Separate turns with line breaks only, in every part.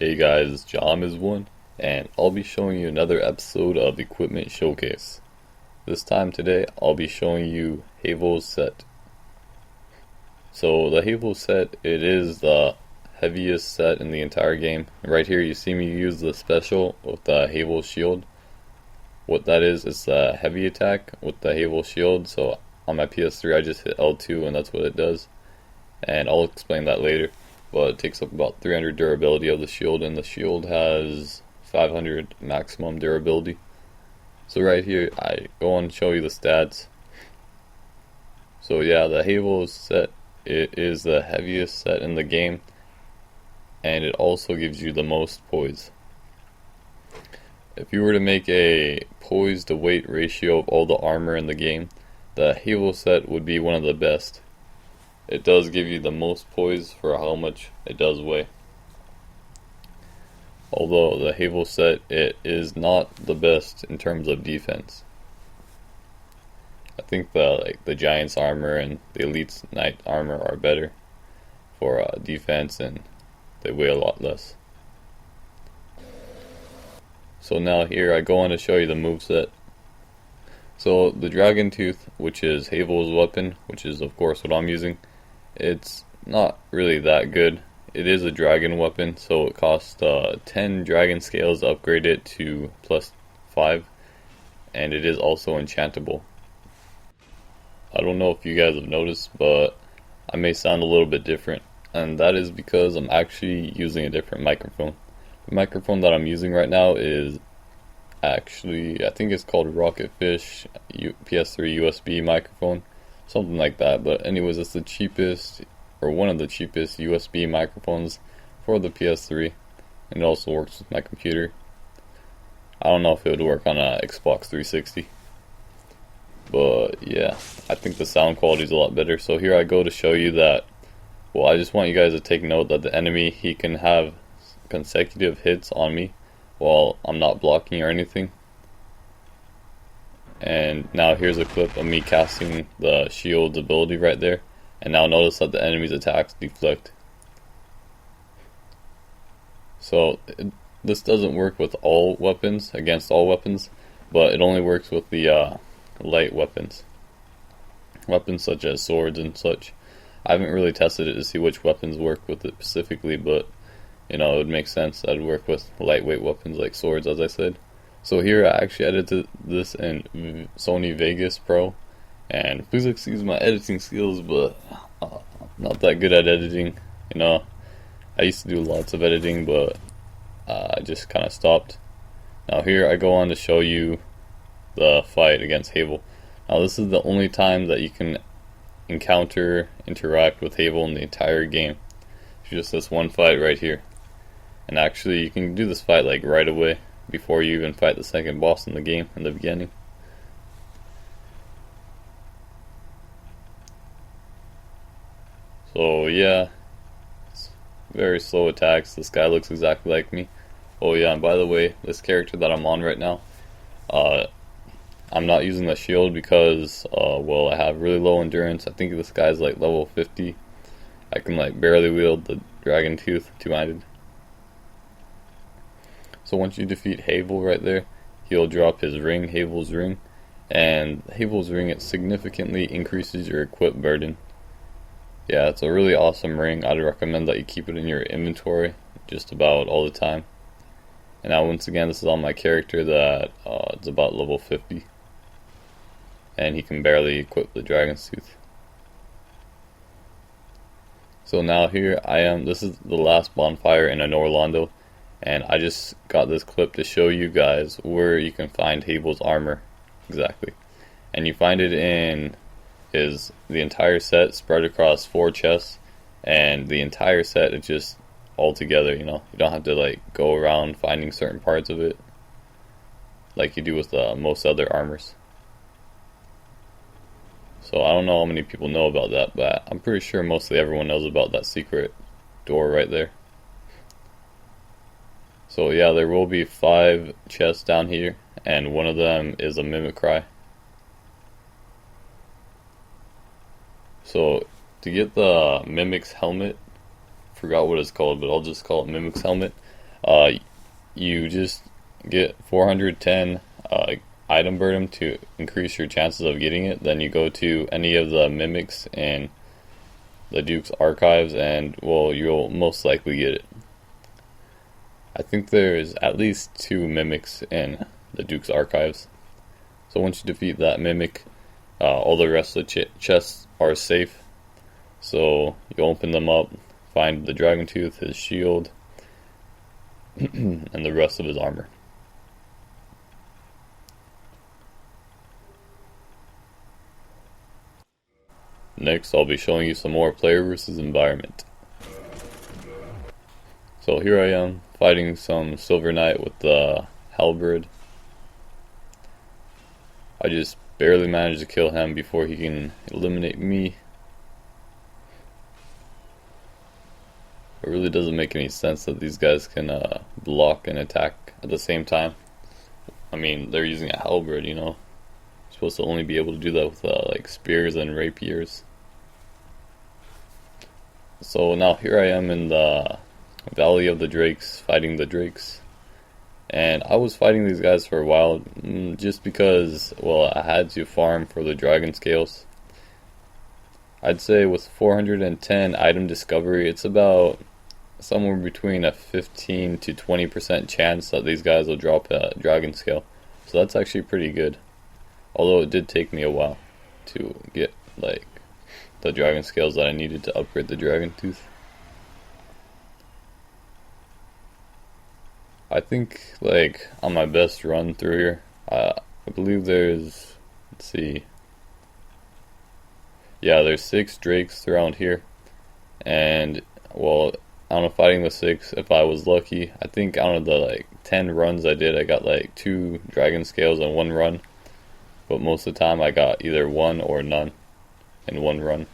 Hey guys, John is one, and I'll be showing you another episode of Equipment Showcase. This time today, I'll be showing you Havel's set. So the Havel set, it is the heaviest set in the entire game. Right here you see me use the special with the Havel shield. What that is, it's the heavy attack with the Havel shield. So on my PS3 I just hit L2 and that's what it does. And I'll explain that later. But it takes up about 300 durability of the shield, and the shield has 500 maximum durability. So right here, I go on and show you the stats. So yeah, the Havel set, it is the heaviest set in the game, and it also gives you the most poise. If you were to make a poise to weight ratio of all the armor in the game, the Havel set would be one of the best. It does give you the most poise for how much it does weigh. Although the Havel set, it is not the best in terms of defense. I think the Giant's armor and the Elite's Knight armor are better for defense, and they weigh a lot less. So now here I go on to show you the moveset. So the Dragon Tooth, which is Havel's weapon, which is of course what I'm using, it's not really that good. It is a dragon weapon, so it costs 10 dragon scales to upgrade it to +5, and it is also enchantable. I don't know if you guys have noticed, but I may sound a little bit different, and that is because I'm actually using a different microphone. The microphone that I'm using right now is actually, I think it's called Rocketfish PS3 USB microphone. Something like that, but anyways, it's the cheapest, or one of the cheapest USB microphones for the PS3, and it also works with my computer. I don't know if it would work on a Xbox 360, but yeah, I think the sound quality is a lot better. So here I go to show you that, well, I just want you guys to take note that the enemy, he can have consecutive hits on me while I'm not blocking or anything. And now here's a clip of me casting the shield's ability right there. And now notice that the enemy's attacks deflect. So this doesn't work with all weapons, against all weapons, but it only works with the light weapons. Weapons such as swords and such. I haven't really tested it to see which weapons work with it specifically, but you know, it would make sense that it would work with lightweight weapons like swords, as I said. So here I actually edited this in Sony Vegas Pro, and please excuse my editing skills, but I'm not that good at editing. You know, I used to do lots of editing, but I just kind of stopped. Now here I go on to show you the fight against Havel. Now this is the only time that you can interact with Havel in the entire game. It's just this one fight right here. And actually you can do this fight like right away, before you even fight the second boss in the game in the beginning. So yeah, it's very slow attacks. This guy looks exactly like me. Oh yeah, and by the way, this character that I'm on right now, I'm not using the shield because, well, I have really low endurance. I think this guy's like level 50. I can like barely wield the Dragon Tooth two-handed. So once you defeat Havel right there, he'll drop his ring, Havel's ring, and Havel's ring, it significantly increases your equip burden. Yeah, it's a really awesome ring. I'd recommend that you keep it in your inventory just about all the time. And now once again, this is on my character that it's about level 50, and he can barely equip the Dragon's Tooth. So now here I am, this is the last bonfire in Orlando. And I just got this clip to show you guys where you can find Havel's armor exactly. And you find it in the entire set spread across 4 chests, and the entire set is just all together, you know. You don't have to like go around finding certain parts of it like you do with most other armors. So I don't know how many people know about that, but I'm pretty sure mostly everyone knows about that secret door right there. So yeah, there will be 5 chests down here, and one of them is a Mimicry. So to get the Mimic's helmet, forgot what it's called, but I'll just call it Mimic's helmet, Uh, you just get 410 item burden to increase your chances of getting it. Then you go to any of the mimics in the Duke's archives, and well, you'll most likely get it. I think there's at least 2 mimics in the Duke's archives. So once you defeat that mimic, all the rest of the chests are safe. So you open them up, find the dragon tooth, his shield, and the rest of his armor. Next, I'll be showing you some more player versus environment. So here I am, fighting some Silver Knight with the halberd. I just barely managed to kill him before he can eliminate me. It really doesn't make any sense that these guys can block and attack at the same time. I mean, they're using a halberd, you know. You're supposed to only be able to do that with like spears and rapiers. So now here I am in the Valley of the Drakes, fighting the Drakes. And I was fighting these guys for a while, just because, well, I had to farm for the dragon scales. I'd say with 410 item discovery, it's about somewhere between a 15 to 20% chance that these guys will drop a dragon scale. So that's actually pretty good. Although it did take me a while to get like the dragon scales that I needed to upgrade the dragon tooth. I think like on my best run through here, I believe there's, let's see, yeah, there's 6 drakes around here, and well, out of fighting the 6, if I was lucky, I think out of the like 10 runs I did, I got like 2 dragon scales in one run, but most of the time I got either 1 or none in one run.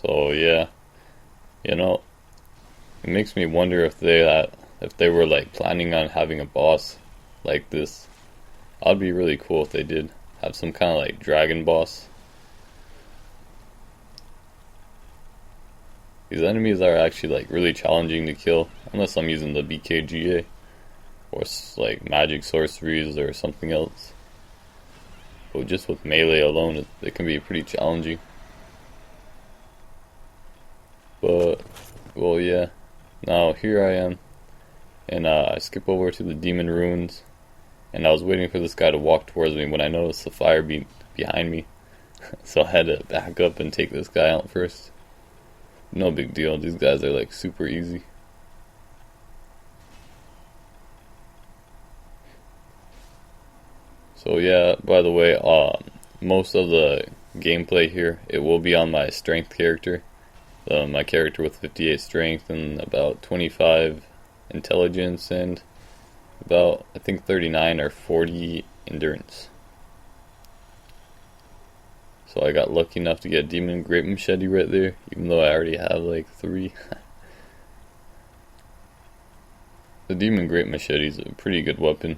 So yeah, you know, it makes me wonder if they were like planning on having a boss like this. I'd be really cool if they did have some kind of like dragon boss. These enemies are actually like really challenging to kill, unless I'm using the BKGA or like magic sorceries or something else. But just with melee alone, it can be pretty challenging. But, well, yeah. Now, here I am. And I skip over to the demon ruins. And I was waiting for this guy to walk towards me when I noticed the fire behind me. So I had to back up and take this guy out first. No big deal. These guys are like super easy. So yeah, by the way, most of the gameplay here, it will be on my strength character. My character with 58 strength and about 25 intelligence and about, I think, 39 or 40 endurance. So I got lucky enough to get a demon great machete right there, even though I already have like 3. The demon great machete is a pretty good weapon.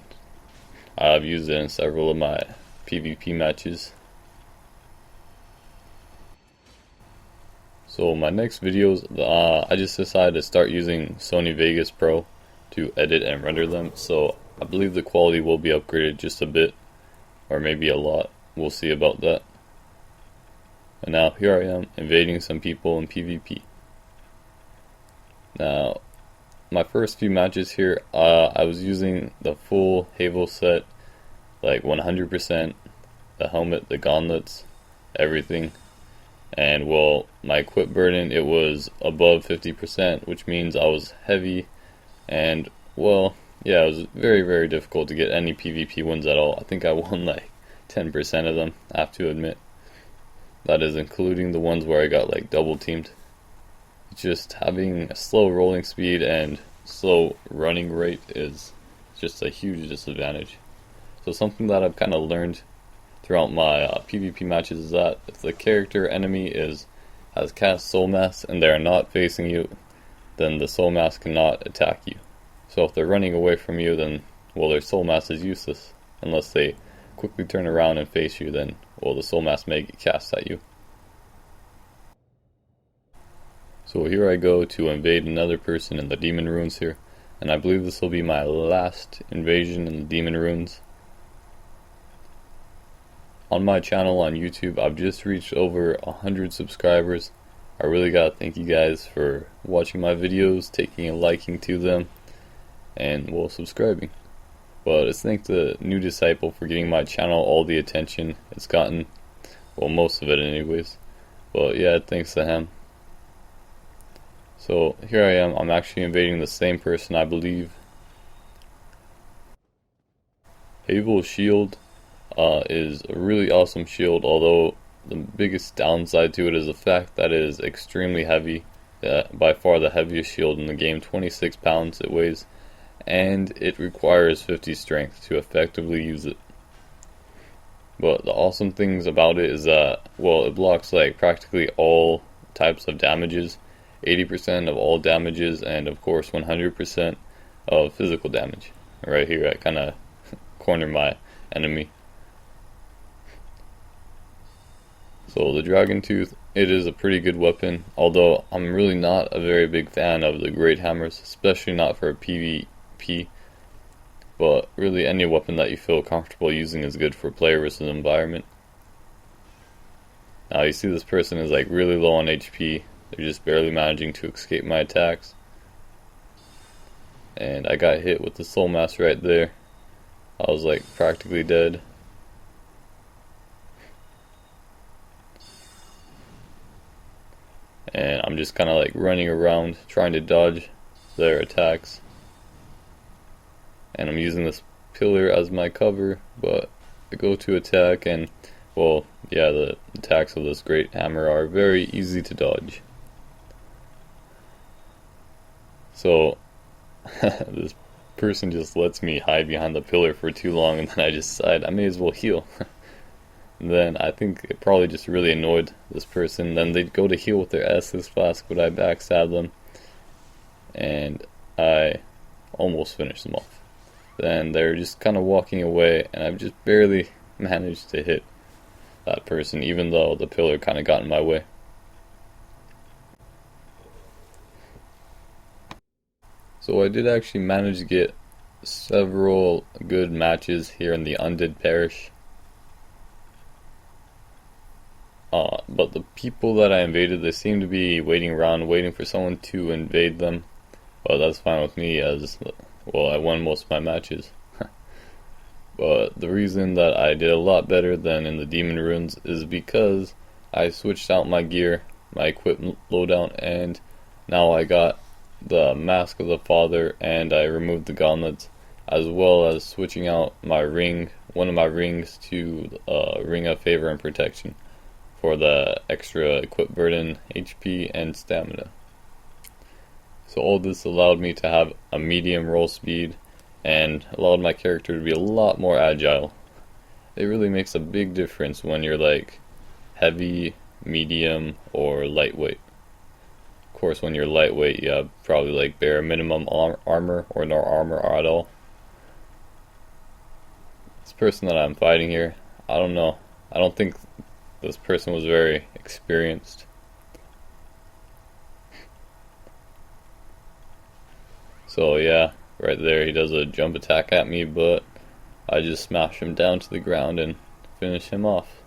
I've used it in several of my PvP matches. So my next videos, I just decided to start using Sony Vegas Pro to edit and render them. So I believe the quality will be upgraded just a bit, or maybe a lot. We'll see about that. And now here I am invading some people in PvP. Now, my first few matches here, I was using the full Havel set, like 100%, the helmet, the gauntlets, everything. And well, my equip burden, it was above 50%, which means I was heavy, and well, yeah, it was very, very difficult to get any PvP wins at all. I think I won like 10% of them, I have to admit. That is including the ones where I got like double teamed. Just having a slow rolling speed and slow running rate is just a huge disadvantage. So something that I've kind of learned throughout my PvP matches is that if the character enemy has cast Soul Mass and they are not facing you, then the Soul Mass cannot attack you. So if they're running away from you, then well, their Soul Mass is useless. Unless they quickly turn around and face you, then well, the Soul Mass may get cast at you. So here I go to invade another person in the demon ruins here, and I believe this will be my last invasion in the demon ruins. On my channel on YouTube, I've just reached over 100 subscribers. I really gotta thank you guys for watching my videos, taking a liking to them, and well, subscribing. But it's thanks to New Disciple for getting my channel all the attention it's gotten. Well, most of it anyways. But yeah, thanks to him. So here I am, I'm actually invading the same person, I believe. Havel's shield is a really awesome shield, although the biggest downside to it is the fact that it is extremely heavy. By far the heaviest shield in the game, 26 pounds it weighs, and it requires 50 strength to effectively use it. But the awesome things about it is that, well, it blocks like practically all types of damages, 80% of all damages, and of course 100% of physical damage. Right here I kind of corner my enemy. So the Dragon Tooth, it is a pretty good weapon, although I'm really not a very big fan of the Great Hammers, especially not for a PvP. But really any weapon that you feel comfortable using is good for player versus environment. Now you see this person is like really low on HP, they're just barely managing to escape my attacks. And I got hit with the Soul Mass right there. I was like practically dead. And I'm just kind of like running around trying to dodge their attacks. And I'm using this pillar as my cover, but I go to attack and, well, yeah, the attacks of this great hammer are very easy to dodge. So this person just lets me hide behind the pillar for too long, and then I just decide I may as well heal. Then I think it probably just really annoyed this person. Then they'd go to heal with their Estus Flask, but I backstab them, and I almost finished them off. Then they're just kind of walking away, and I've just barely managed to hit that person, even though the pillar kind of got in my way. So I did actually manage to get several good matches here in the Undead Parish. But the people that I invaded, they seem to be waiting around, waiting for someone to invade them. But that's fine with me, as well, I won most of my matches. But the reason that I did a lot better than in the Demon Ruins is because I switched out my gear, my equipment loadout, and now I got the Mask of the Father, and I removed the gauntlets, as well as switching out my ring, one of my rings, to Ring of Favor and Protection for the extra equip burden, HP, and stamina. So all this allowed me to have a medium roll speed and allowed my character to be a lot more agile. It really makes a big difference when you're like heavy, medium, or lightweight. Of course, when you're lightweight, you have probably like bare minimum armor or no armor at all. This person that I'm fighting here, I don't know. I don't think this person was very experienced. So yeah, right there he does a jump attack at me, but I just smash him down to the ground and finish him off.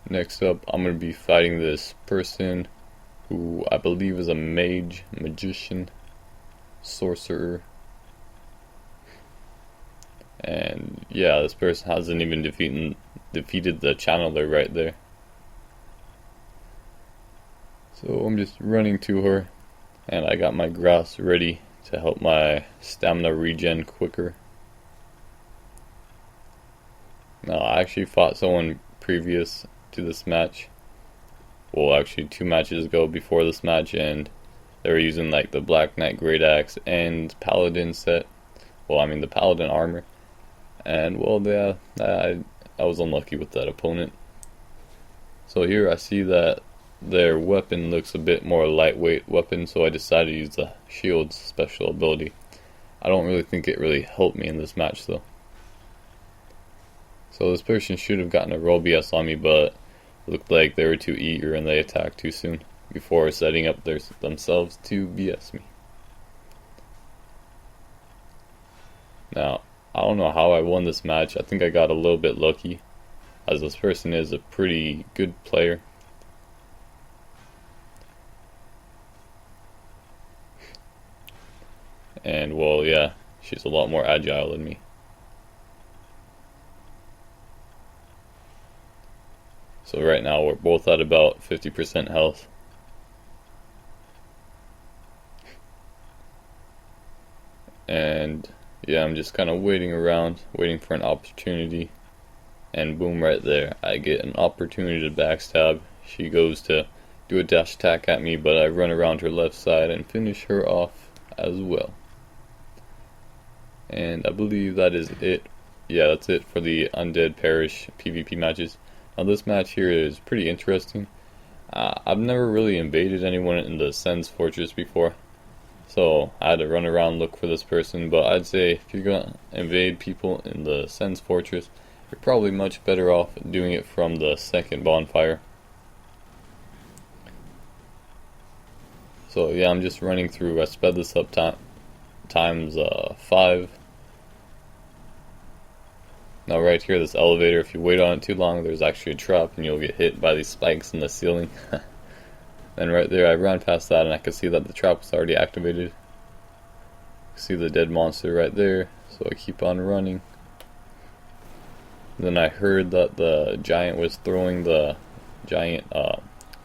Next up, I'm going to be fighting this person who I believe is a mage, magician, sorcerer. And yeah, this person hasn't even defeated the channeler right there. So I'm just running to her, and I got my grass ready to help my stamina regen quicker. Now, I actually fought someone previous to this match. Well, actually 2 matches ago before this match, and they were using like the Black Knight Great Axe and Paladin set. Well, I mean the Paladin armor. And well, yeah, I was unlucky with that opponent. So here I see that their weapon looks a bit more lightweight weapon, so I decided to use the shield's special ability. I don't really think it really helped me in this match though. So this person should have gotten a roll BS on me, but Looked like they were too eager and they attacked too soon before setting up themselves to BS me. Now, I don't know how I won this match. I think I got a little bit lucky, as this person is a pretty good player. And well, yeah, she's a lot more agile than me. So right now we're both at about 50% health. And yeah, I'm just kind of waiting around, waiting for an opportunity. And boom, right there, I get an opportunity to backstab. She goes to do a dash attack at me, but I run around her left side and finish her off as well. And I believe that is it. Yeah, that's it for the Undead Parish PvP matches. Now this match here is pretty interesting. I've never really invaded anyone in the Sen's Fortress before, so I had to run around look for this person. But I'd say if you're gonna invade people in the Sen's Fortress, you're probably much better off doing it from the second bonfire. So yeah, I'm just running through. I sped this up times 5. Now right here, this elevator, if you wait on it too long, there's actually a trap and you'll get hit by these spikes in the ceiling. And right there, I ran past that and I could see that the trap was already activated. See the dead monster right there, so I keep on running. Then I heard that the giant was throwing the giant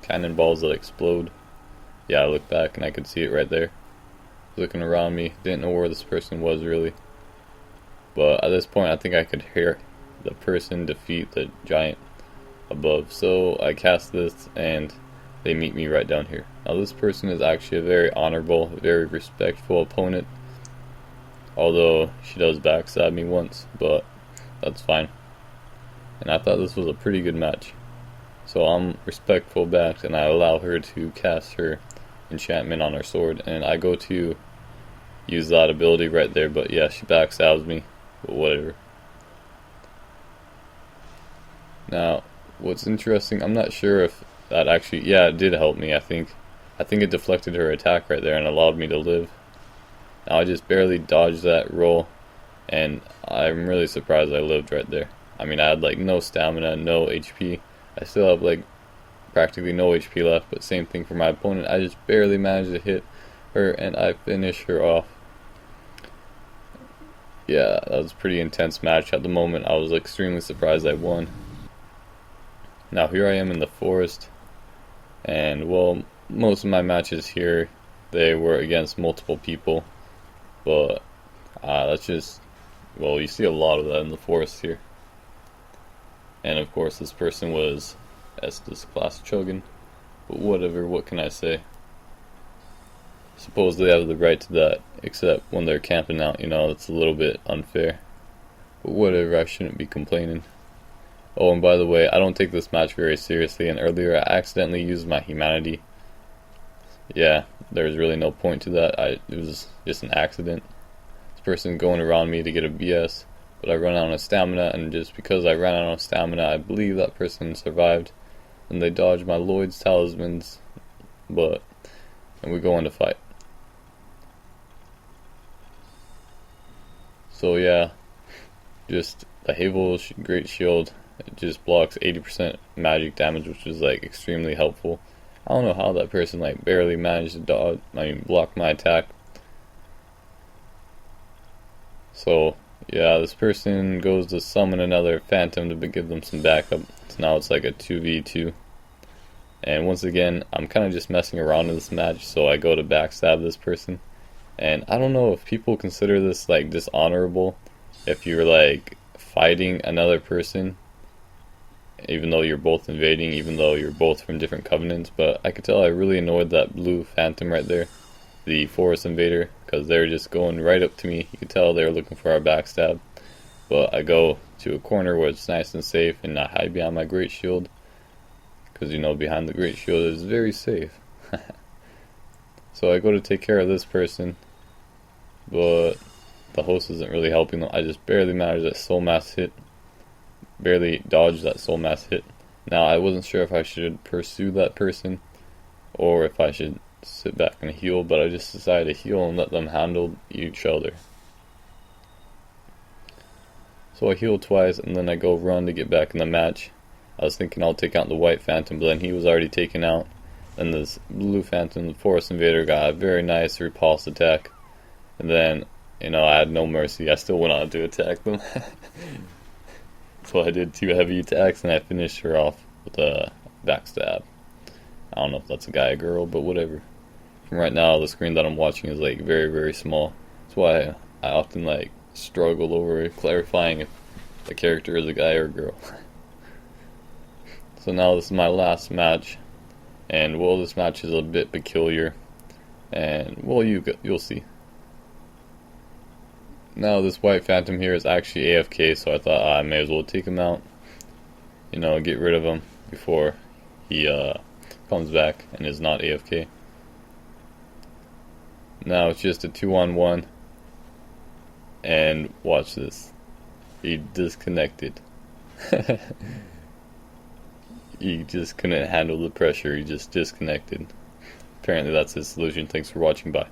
cannonballs that explode. Yeah, I looked back and I could see it right there. Looking around me, didn't know where this person was really. But at this point, I think I could hear the person defeat the giant above. So I cast this and they meet me right down here. Now this person is actually a very honorable, very respectful opponent. Although she does backstab me once, but that's fine. And I thought this was a pretty good match. So I'm respectful back and I allow her to cast her enchantment on her sword. And I go to use that ability right there, but yeah, she backstabs me. But whatever. Now, what's interesting, I'm not sure if that actually, yeah, it did help me, I think. I think it deflected her attack right there and allowed me to live. Now I just barely dodged that roll, and I'm really surprised I lived right there. I mean, I had like no stamina, no HP. I still have like practically no HP left, but same thing for my opponent. I just barely managed to hit her and I finish her off. Yeah, that was a pretty intense match at the moment. I was extremely surprised I won. Now here I am in the forest, and well, most of my matches here, they were against multiple people, but that's just, well, you see a lot of that in the forest here. And of course this person was Estes class chugging, but whatever, what can I say? Suppose they have the right to that, except when they're camping out, you know, it's a little bit unfair. But whatever, I shouldn't be complaining. Oh, and by the way, I don't take this match very seriously, and earlier I accidentally used my humanity. Yeah, there's really no point to that. It was just an accident. This person going around me to get a BS, but I run out of stamina, and just because I ran out of stamina, I believe that person survived. And they dodged my Lloyd's talismans, and we go into fight. So yeah, just the Havel Great Shield, it just blocks 80% magic damage, which is like extremely helpful. I don't know how that person like barely managed to block my attack. So yeah, this person goes to summon another phantom to give them some backup. So now it's like a 2v2. And once again, I'm kind of just messing around in this match, so I go to backstab this person. And I don't know if people consider this like dishonorable if you're like fighting another person, even though you're both invading, even though you're both from different covenants. But I could tell I really annoyed that blue phantom right there, the forest invader, because they're just going right up to me. You could tell they were looking for our backstab. But I go to a corner where it's nice and safe, and I hide behind my great shield, because you know behind the great shield is very safe. So I go to take care of this person, but the host isn't really helping them. I just barely managed that soul mass hit, barely dodged that soul mass hit, Now, I wasn't sure if I should pursue that person or if I should sit back and heal, but I just decided to heal and let them handle each other. So I heal twice and then I go run to get back in the match. I was thinking I'll take out the white phantom, but then he was already taken out. And this blue phantom, the forest invader, got a very nice repulse attack. And then, I had no mercy. I still went on to attack them. So I did 2 heavy attacks and I finished her off with a backstab. I don't know if that's a guy or girl, but whatever. From right now, the screen that I'm watching is like very, very small. That's why I often like struggle over clarifying if a character is a guy or a girl. So now this is my last match, and this match is a bit peculiar, and you'll see. Now this white phantom here is actually AFK, so I thought I may as well take him out, get rid of him before he comes back and is not AFK. Now it's just a 2-on-1, and watch this. He disconnected. He just couldn't handle the pressure. He just disconnected. Apparently that's his solution. Thanks for watching. Bye.